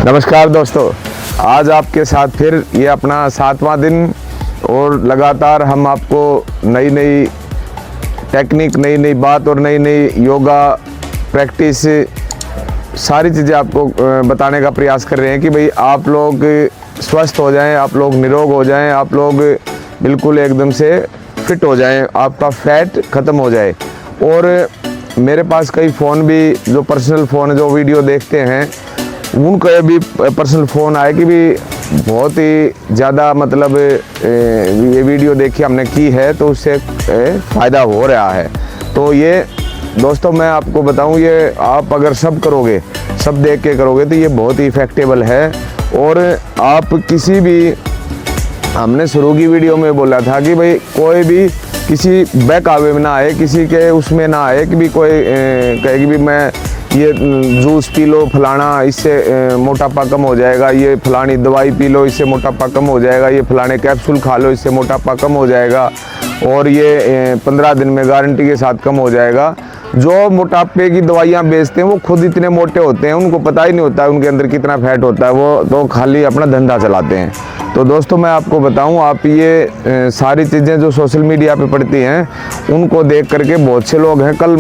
नमस्कार दोस्तों, आज आपके साथ फिर ये अपना 7वां दिन और लगातार हम आपको नई नई टेक्निक, नई नई बात और नई नई योगा प्रैक्टिस सारी चीज़ें आपको बताने का प्रयास कर रहे हैं कि भाई आप लोग स्वस्थ हो जाएं, आप लोग निरोग हो जाएं, आप लोग बिल्कुल एकदम से फिट हो जाएं, आपका फैट ख़त्म हो जाए। और मेरे पास कई फ़ोन भी जो पर्सनल फ़ोन जो वीडियो देखते हैं उनको भी पर्सनल फ़ोन आए कि भी बहुत ही ज़्यादा मतलब ये वीडियो देखी हमने की है तो उससे फ़ायदा हो रहा है। तो ये दोस्तों मैं आपको बताऊं, ये आप अगर सब करोगे, सब देख के करोगे तो ये बहुत ही इफ़ेक्टेबल है। और आप किसी भी, हमने शुरू की वीडियो में बोला था कि भाई कोई भी किसी बहकावे में ना आए, किसी के उसमें ना आए कि भी कोई कहे कि भी मैं ये जूस पी लो फलाना, इससे मोटापा कम हो जाएगा, ये फलानी दवाई पी लो इससे मोटापा कम हो जाएगा, ये फलाने कैप्सूल खा लो इससे मोटापा कम हो जाएगा और ये 15 दिन में गारंटी के साथ कम हो जाएगा। जो मोटापे की दवाइयाँ बेचते हैं वो खुद इतने मोटे होते हैं, उनको पता ही नहीं होता है उनके अंदर कितना फैट होता है, वो तो खाली अपना धंधा चलाते हैं। तो दोस्तों मैं आपको बताऊं, आप ये सारी चीज़ें जो सोशल मीडिया पे पड़ती हैं उनको देख करके बहुत से लोग हैं, कल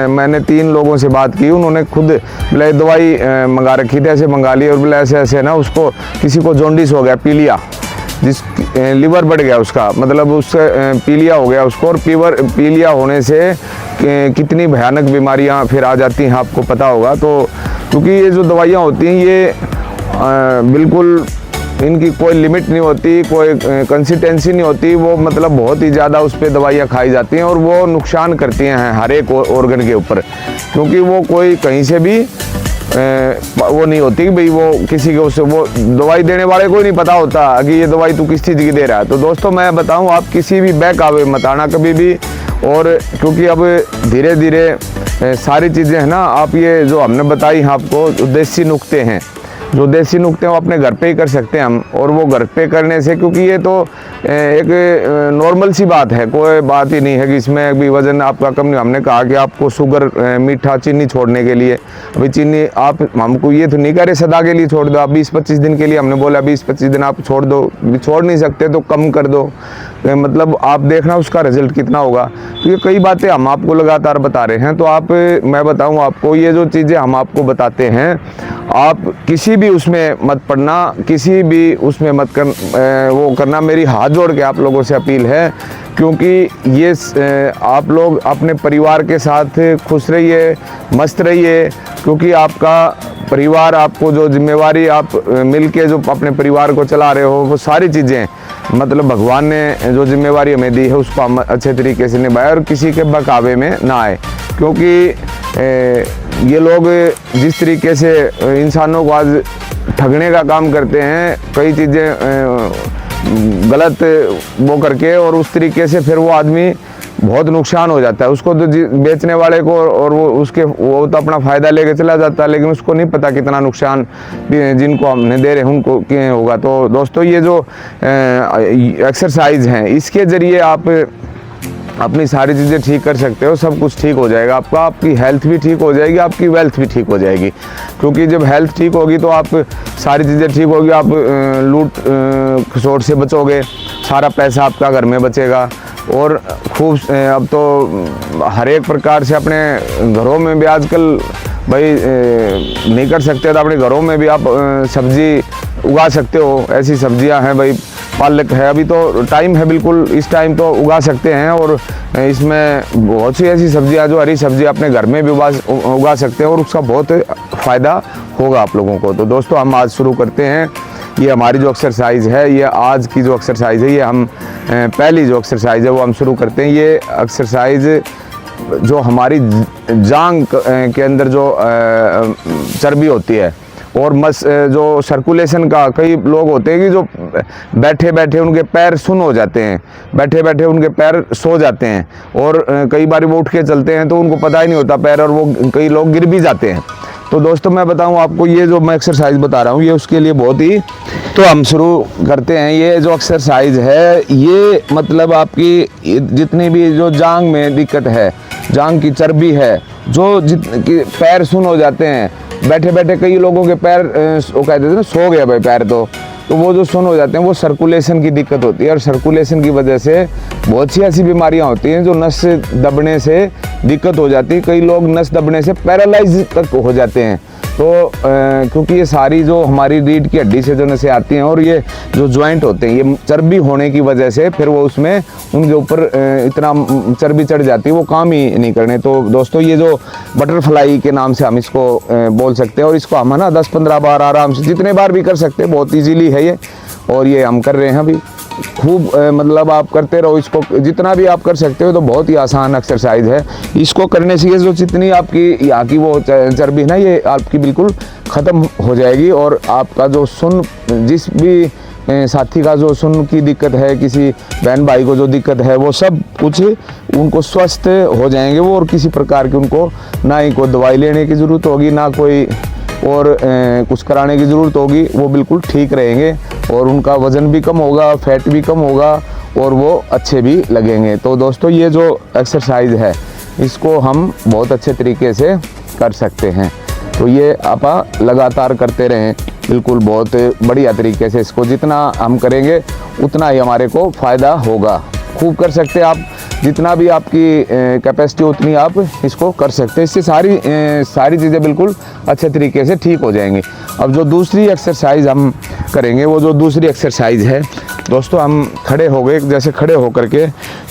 मैंने 3 लोगों से बात की, उन्होंने खुद बोले दवाई मंगा रखी थी, ऐसे मंगा ली और बोले ऐसे ऐसे ना, उसको किसी को जॉन्डिस हो गया, पीलिया, जिस लीवर बढ़ गया उसका, मतलब उससे पीलिया हो गया उसको। और पीलिया होने से कितनी भयानक बीमारियां फिर आ जाती हैं आपको पता होगा। तो क्योंकि ये जो दवाइयां होती हैं ये बिल्कुल इनकी कोई लिमिट नहीं होती, कोई कंसिस्टेंसी नहीं होती, वो मतलब बहुत ही ज़्यादा उस पर दवाइयाँ खाई जाती हैं और वो नुकसान करती हैं हर एक ऑर्गन के ऊपर, क्योंकि वो कोई कहीं से भी वो नहीं होती कि भाई वो किसी को, उससे वो दवाई देने वाले को ही नहीं पता होता कि ये दवाई तू किस चीज़ की दे रहा है। तो दोस्तों मैं बताऊं, आप किसी भी बहकावे मत आना कभी भी। और क्योंकि अब धीरे धीरे सारी चीज़ें हैं ना, आप ये जो हमने बताई हैं आपको, जो देसी नुक्ते हैं, जो देसी नुक्ते हैं वो अपने घर पे ही कर सकते हैं हम। और वो घर पे करने से, क्योंकि ये तो एक नॉर्मल सी बात है, कोई बात ही नहीं है कि इसमें भी वज़न आपका कम नहीं। हमने कहा कि आपको शुगर, मीठा, चीनी छोड़ने के लिए, अभी चीनी आप हमको ये तो नहीं कह रहे सदा के लिए छोड़ दो, आप 20-25 दिन के लिए, हमने बोला 20-25 दिन आप छोड़ दो, छोड़ नहीं सकते तो कम कर दो, मतलब आप देखना उसका रिजल्ट कितना होगा। तो ये कई बातें हम आपको लगातार बता रहे हैं। तो आप, मैं बताऊँ आपको, ये जो चीज़ें हम आपको बताते हैं आप किसी भी उसमें मत पड़ना, किसी भी उसमें मत वो करना। मेरी हाथ जोड़ के आप लोगों से अपील है, क्योंकि ये आप लोग अपने परिवार के साथ खुश रहिए, मस्त रहिए, क्योंकि आपका परिवार, आपको जो जिम्मेवारी आप मिलके जो अपने परिवार को चला रहे हो, वो सारी चीज़ें मतलब भगवान ने जो जिम्मेवारी हमें दी है उसको हम अच्छे तरीके से निभाएं और किसी के बहकावे में ना आए। क्योंकि ये लोग जिस तरीके से इंसानों को आज ठगने का काम करते हैं, कई चीज़ें गलत वो करके, और उस तरीके से फिर वो आदमी बहुत नुकसान हो जाता है उसको, तो बेचने वाले को, और वो तो अपना फ़ायदा लेके चला जाता है, लेकिन उसको नहीं पता कितना नुकसान जिनको हमने दे रहे हैं उनको क्या होगा। तो दोस्तों ये जो एक्सरसाइज हैं इसके ज़रिए आप अपनी सारी चीज़ें ठीक कर सकते हो, सब कुछ ठीक हो जाएगा आपका, आपकी हेल्थ भी ठीक हो जाएगी, आपकी वेल्थ भी ठीक हो जाएगी। क्योंकि जब हेल्थ ठीक होगी तो आप सारी चीज़ें ठीक होगी, आप लूट खसोट से बचोगे, सारा पैसा आपका घर में बचेगा। और खूब अब तो हर एक प्रकार से अपने घरों में भी आजकल भाई नहीं कर सकते तो अपने घरों में भी आप सब्जी उगा सकते हो। ऐसी सब्जियां हैं भाई, पालक है, अभी तो टाइम है बिल्कुल, इस टाइम तो उगा सकते हैं। और इसमें बहुत सी ऐसी सब्जियां जो हरी सब्जी अपने घर में भी उगा सकते हैं और उसका बहुत फ़ायदा होगा आप लोगों को। तो दोस्तों हम आज शुरू करते हैं। ये हमारी जो एक्सरसाइज है, ये आज की जो एक्सरसाइज है, ये हम पहली जो एक्सरसाइज है वो हम शुरू करते हैं। ये एक्सरसाइज जो हमारी जांघ के अंदर जो चर्बी होती है और जो सर्कुलेशन का, कई लोग होते हैं कि जो बैठे बैठे उनके पैर सुन्न हो जाते हैं, बैठे बैठे उनके पैर सो जाते हैं, और कई बार वो उठ के चलते हैं तो उनको पता ही नहीं होता पैर, और वो कई लोग गिर भी जाते हैं। तो दोस्तों मैं बताऊं आपको, ये जो मैं एक्सरसाइज बता रहा हूँ ये उसके लिए बहुत ही, तो हम शुरू करते हैं। ये जो एक्सरसाइज है ये मतलब आपकी जितनी भी जो जांग में दिक्कत है, जांग की चर्बी है, जो पैर सुन हो जाते हैं, बैठे बैठे कई लोगों के पैर वो कहते थे ना सो गया भाई पैर, तो वो जो सुन हो जाते हैं वो सर्कुलेशन की दिक्कत होती है, और सर्कुलेशन की वजह से बहुत सी ऐसी बीमारियां होती हैं जो नस दबने से दिक्कत हो जाती है। कई लोग नस दबने से पैरालाइज तक हो जाते हैं। तो क्योंकि ये सारी जो हमारी रीढ़ की हड्डी से जो नसें आती हैं और ये जो जॉइंट होते हैं, ये चर्बी होने की वजह से फिर वो उसमें उनके ऊपर इतना चर्बी चढ़ जाती है, वो काम ही नहीं करने। तो दोस्तों ये जो बटरफ्लाई के नाम से हम इसको बोल सकते हैं, और इसको हम है ना 10-15 बार आराम से जितने बार भी कर सकते हैं, बहुत ईजीली है ये, और ये हम कर रहे हैं अभी। खूब मतलब आप करते रहो इसको, जितना भी आप कर सकते हो, तो बहुत ही आसान एक्सरसाइज है। इसको करने से ये जो जितनी आपकी यहाँ की वो चर्बी है ना, ये आपकी बिल्कुल ख़त्म हो जाएगी, और आपका जो सुन, जिस भी साथी का जो सुन की दिक्कत है, किसी बहन भाई को जो दिक्कत है, वो सब कुछ उनको स्वस्थ हो जाएंगे वो, और किसी प्रकार की उनको ना ही कोई दवाई लेने की ज़रूरत होगी, ना कोई और कुछ कराने की ज़रूरत होगी। वो बिल्कुल ठीक रहेंगे और उनका वज़न भी कम होगा, फैट भी कम होगा, और वो अच्छे भी लगेंगे। तो दोस्तों ये जो एक्सरसाइज है इसको हम बहुत अच्छे तरीके से कर सकते हैं। तो ये आप लगातार करते रहें, बिल्कुल बहुत बढ़िया तरीके से। इसको जितना हम करेंगे उतना ही हमारे को फ़ायदा होगा। खूब कर सकते हैं आप, जितना भी आपकी कैपेसिटी उतनी आप इसको कर सकते हैं। इससे सारी चीज़ें बिल्कुल अच्छे तरीके से ठीक हो जाएंगी। अब जो दूसरी एक्सरसाइज हम करेंगे, वो जो दूसरी एक्सरसाइज है दोस्तों, हम खड़े हो गए, जैसे खड़े होकर के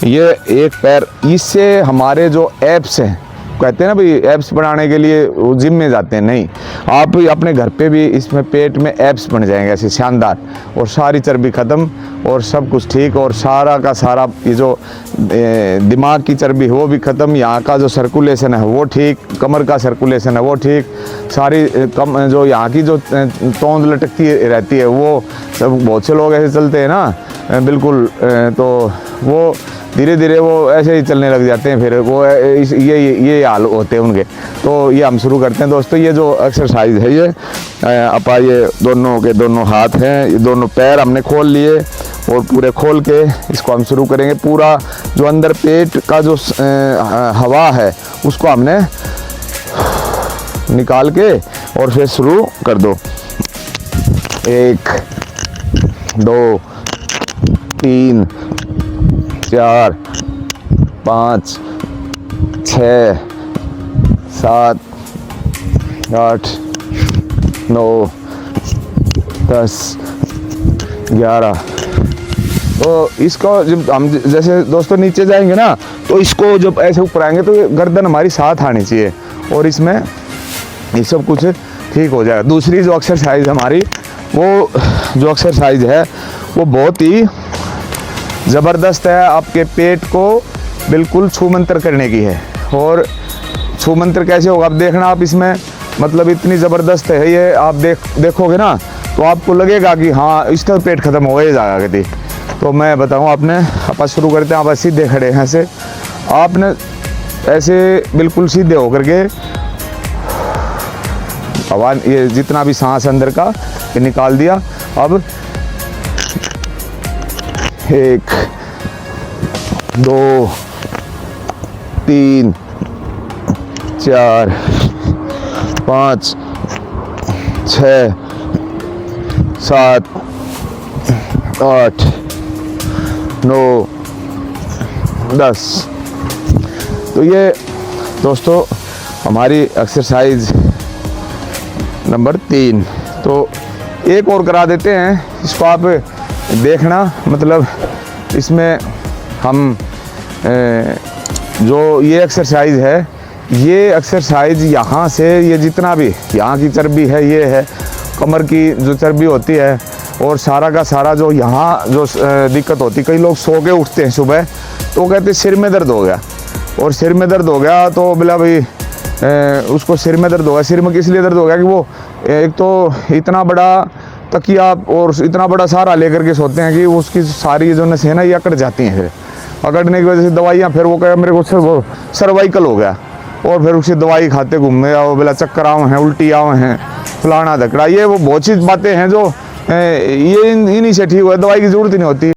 ये एक पैर, इससे हमारे जो एब्स हैं, कहते हैं ना भाई एब्स बनाने के लिए वो जिम में जाते हैं, नहीं, आप अपने घर पे भी इसमें पेट में एब्स बन जाएंगे ऐसे शानदार, और सारी चर्बी ख़त्म और सब कुछ ठीक, और सारा का सारा ये जो दिमाग की चर्बी है वो भी ख़त्म, यहाँ का जो सर्कुलेशन है वो ठीक, कमर का सर्कुलेशन है वो ठीक, सारी जो यहाँ की जो तोंद लटकती रहती है वो सब, बहुत से लोग ऐसे चलते हैं ना बिल्कुल, तो वो धीरे धीरे वो ऐसे ही चलने लग जाते हैं, फिर वो ये हाल होते हैं उनके। तो ये हम शुरू करते हैं दोस्तों। ये जो एक्सरसाइज है ये अपा, ये दोनों के दोनों हाथ हैं, ये दोनों पैर हमने खोल लिए, और पूरे खोल के इसको हम शुरू करेंगे। पूरा जो अंदर पेट का जो हवा है उसको हमने निकाल के और फिर शुरू कर दो। 1 2 3 4 5 6 7 8 9 10 11। तो इसको जब हम जैसे दोस्तों नीचे जाएंगे ना, तो इसको जब ऐसे ऊपर आएंगे तो गर्दन हमारी साथ आनी चाहिए, और इसमें ये सब कुछ ठीक हो जाएगा। दूसरी जो एक्सरसाइज हमारी, वो जो एक्सरसाइज है वो बहुत ही ज़बरदस्त है, आपके पेट को बिल्कुल छूमंतर करने की है। और छूमंतर कैसे होगा आप देखना, आप इसमें मतलब इतनी ज़बरदस्त है ये, आप देखोगे ना तो आपको लगेगा कि हाँ इसका पेट ख़त्म हो ही जाएगा कभी। तो मैं बताऊँ आपने, आप शुरू करते हैं, आप सीधे खड़े हैं ऐसे, आपने ऐसे बिल्कुल सीधे होकर के हवा, ये जितना भी सांस अंदर का ये निकाल दिया। अब 1 2 3 4 5 6 7 8 9 10। तो ये दोस्तों हमारी एक्सरसाइज नंबर 3। तो एक और करा देते हैं, इसको आप देखना, मतलब इसमें हम जो ये एक्सरसाइज है, ये एक्सरसाइज यहाँ से ये जितना भी यहाँ की चर्बी है, ये है कमर की जो चर्बी होती है, और सारा का सारा जो यहाँ जो दिक्कत होती, कई लोग सो के उठते हैं सुबह तो कहते हैं सिर में दर्द हो गया, और सिर में दर्द हो गया तो बोला भाई उसको सिर में दर्द होगा। सिर में किस लिए दर्द हो गया कि वो एक तो इतना बड़ा तकिया और इतना बड़ा सहारा लेकर के सोते हैं कि उसकी सारी जो नसें ना ये अकड़ जाती हैं, फिर अकड़ने की वजह से दवाइयाँ, फिर वो कहे मेरे को सर्वाइकल हो गया, और फिर उसे दवाई खाते घूमे आओ, बोला चक्कर आवे हैं, उल्टी आवे हैं, फलाना धकड़ा, ये वो बहुत सी बातें हैं जो ये इन्हीं से ठीक हुआ, दवाई की जरूरत ही नहीं होती।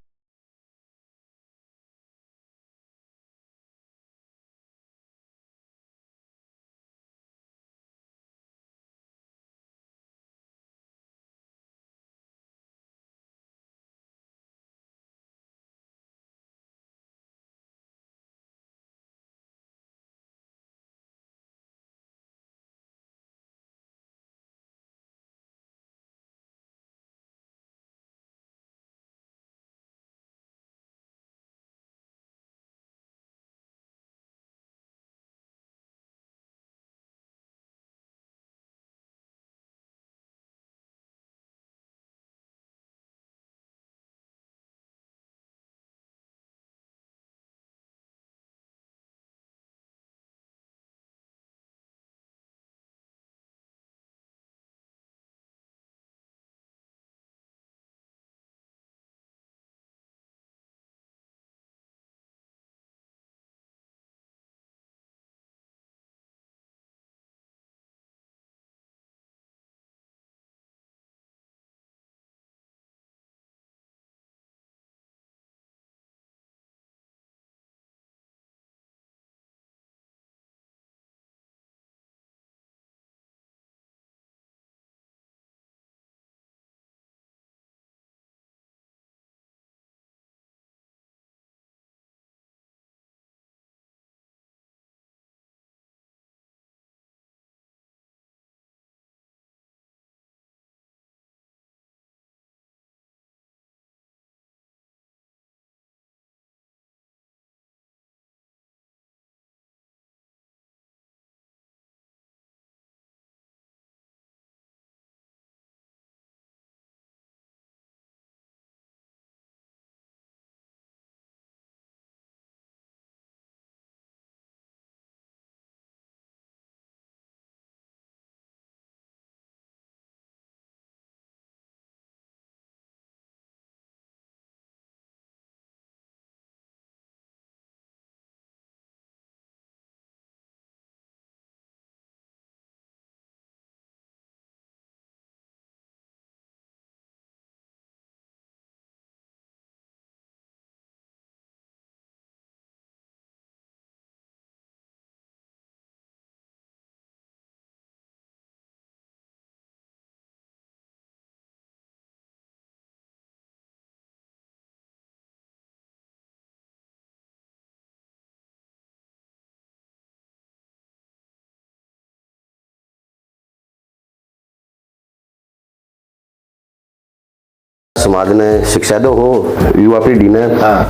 समाज ने शिक्षा दो हो, युवा पीढ़ी ने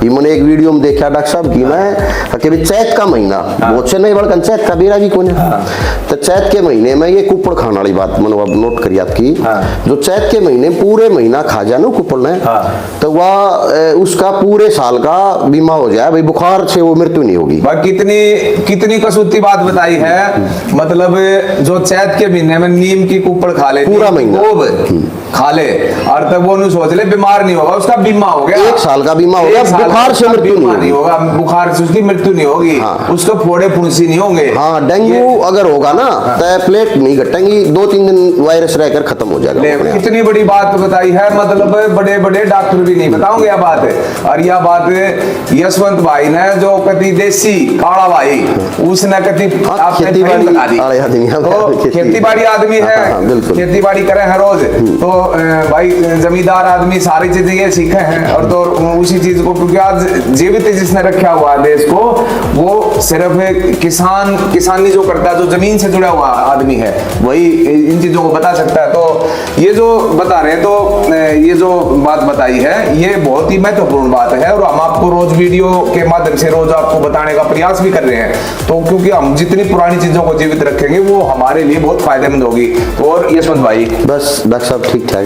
इमने एक वीडियो में देखा डॉक्टर साहब की मैं कि चैत का महीना बहुत से नहीं बड़कन चैत का बेरा भी कौन है, तो चैत के महीने में ये कुपड़ खाने वाली बात मैंने अब नोट करी आपकी, जो चैत के महीने पूरे महीना खा जाए ना कुपड़ ने, तो वह उसका पूरे साल का बीमा हो जाए, भाई बुखार से वो मृत्यु नहीं होगी। कितनी कितनी कसूती बात बताई है, मतलब जो चैत के महीने में नीम की कुपड़ खा ले पूरा महीना खा ले और तब वो नहीं सोच ले बीमार नहीं होगा, उसका बीमा हो गया, 1 साल का बीमा हो गया, बुखार से मृत्यु नहीं होगा, बुखार से उसकी मृत्यु नहीं होगी, उसको फोड़े फुंसी नहीं होंगे। हाँ, डेंगू अगर होगा ना तो प्लेट नहीं घटेंगी, 2-3 दिन वायरस रहकर खत्म हो जाएगा। कितनी बड़ी बात बताई है, मतलब बड़े बड़े डॉक्टर भी नहीं बताओगे यह बात है। और यह बात यशवंत भाई ने जो कति देसी काला भाई उसने कति खेती बाड़ी आदमी है, खेती बाड़ी करे हैं रोज, तो भाई जमींदार आदमी सारी चीजें ये सीखे हैं, और तो उसी चीज को, क्योंकि आज जीवित जिसने रखा हुआ है देश को, वो सिर्फ किसानी जो करता है, जो जमीन से जुड़ा हुआ आदमी है, वही इन चीजों को बता सकता है। तो ये जो बता रहे हैं, तो ये जो बात बताई है ये बहुत ही महत्वपूर्ण बात है, और हम आपको रोज वीडियो के माध्यम से रोज आपको बताने का प्रयास भी कर रहे हैं, तो क्योंकि हम जितनी पुरानी चीजों को जीवित रखेंगे वो हमारे लिए बहुत फायदेमंद होगी। और यशवंत भाई बस डॉक्टर साहब ठीक ठाक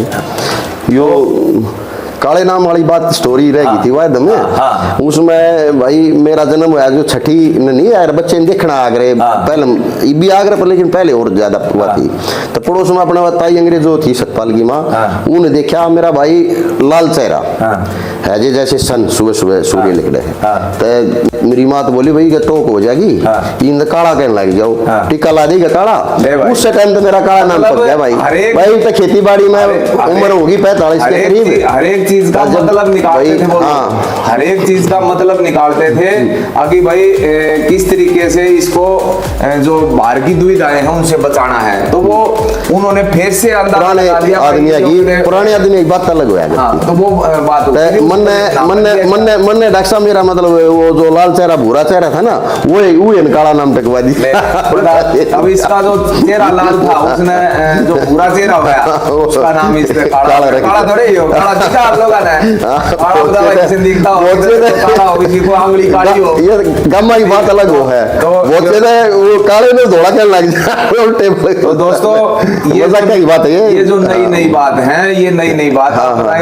यो काले नाम वाली बात स्टोरी रह गई थी वायद में, उसमें भाई मेरा जन्म हुआ जो 6ठी नहीं यार बच्चे ने देखना आगरे, पहले भी आगरे पर, लेकिन पहले और ज्यादा हुआ थी, तो पड़ोस में अपने बताई अंग्रेजो थी सतपाल की माँ, उन्हें देखा मेरा भाई लाल चेहरा, है जे जैसे सन सुबह सुबह सूर्य निकले है हाँ। तो मेरी माँ तो बोली भाई टोक हो जाएगी हाँ। इन काला कहने लग जाओ हाँ। टीका ला देगा काला ले भाई। उससे टाइम तो मेरा काला नाम मतलब पड़ गया भाई हरेक- भाई तो खेती बाड़ी में उम्र होगी 45 के करीब हर एक चीज का जब मतलब निकालते भाई, थे वो हाँ। हर एक चीज का मतलब निकालते थे आगे भाई किस तरीके से इसको जो बाहर की दुविधाएं हैं उनसे बचाना है, तो वो उन्होंने फिर से अंदाजा पुराने लगा दिया आदमी भाई, की जो पुराने आदमी एक बात अलग हुआ हाँ, तो वो बात होती थी, मन ने डॉक्टर साहब मेरा मतलब वो जो लाल चेहरा भूरा चेहरा था ना वो काला नाम टकवा दी अब इसका जो चेहरा लाल था उसने जो पूरा चेहरा हुआ उसका नाम इसने काला काला थोड़े ही हो, काला दिखा आप लोगों ने काला बता भाई किसी दिखता हो तो काला हो, किसी को आंगली काली हो, ये गम्मा की बात अलग हो है वो काले में धोड़ा करने लग जाए उल्टे। तो दोस्तों मजाक की बात है ये जो नई बात है, ये नई बात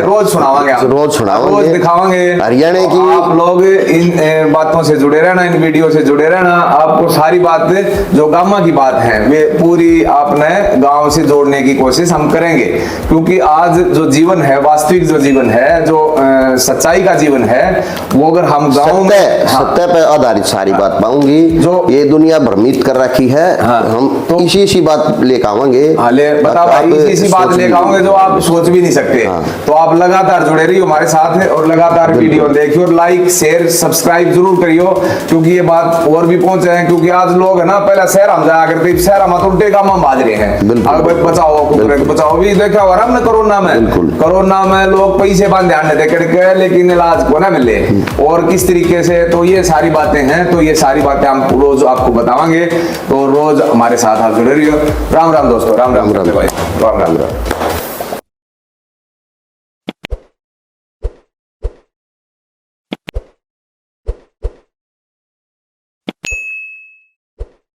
रोज सुनावांगे हम, रोज सुनावांगे, रोज दिखावांगे हरियाणा की। आप लोग इन बातों से जुड़े रहना, इन वीडियो से जुड़े रहना, आपको सारी बात जो गामा की बात है वे पूरी आपने गांव से जोड़ने की कोशिश हम करेंगे, क्योंकि आज जो जीवन है, वास्तविक जो जीवन है, जो सच्चाई का जीवन है, वो अगर हम गांव में सत्य पे आधारित सारी बात पाऊंगी जो ये दुनिया भ्रमित कर रखी है, हम तो इसी बात लेकर आवांगे। बता भाई इसी बात लेकर आऊंगे जो आप सोच भी नहीं सकते। तो आप लगातार जुड़े रहिए हमारे साथ और लगातार वीडियो देखिए और लाइक शेयर सब्सक्राइब जरूर करियो, क्योंकि ये बात और भी पहुंचे हैं, क्योंकि आज लोग है ना पहले शहर हम जाया करते, शहर हम उल्टे काम हम बाज रहे हैं, भाई बचाओ भी देखा हुआ हमने कोरोना में लोग पैसे बांध ध्यान दे करके लेकिन इलाज को ना मिले और किस तरीके से, तो ये सारी बातें हैं, तो ये सारी बातें हम रोज आपको बतावांगे, तो रोज हमारे साथ आप जुड़े रहिए। राम राम दोस्तों, राम राम भाई, राम राम।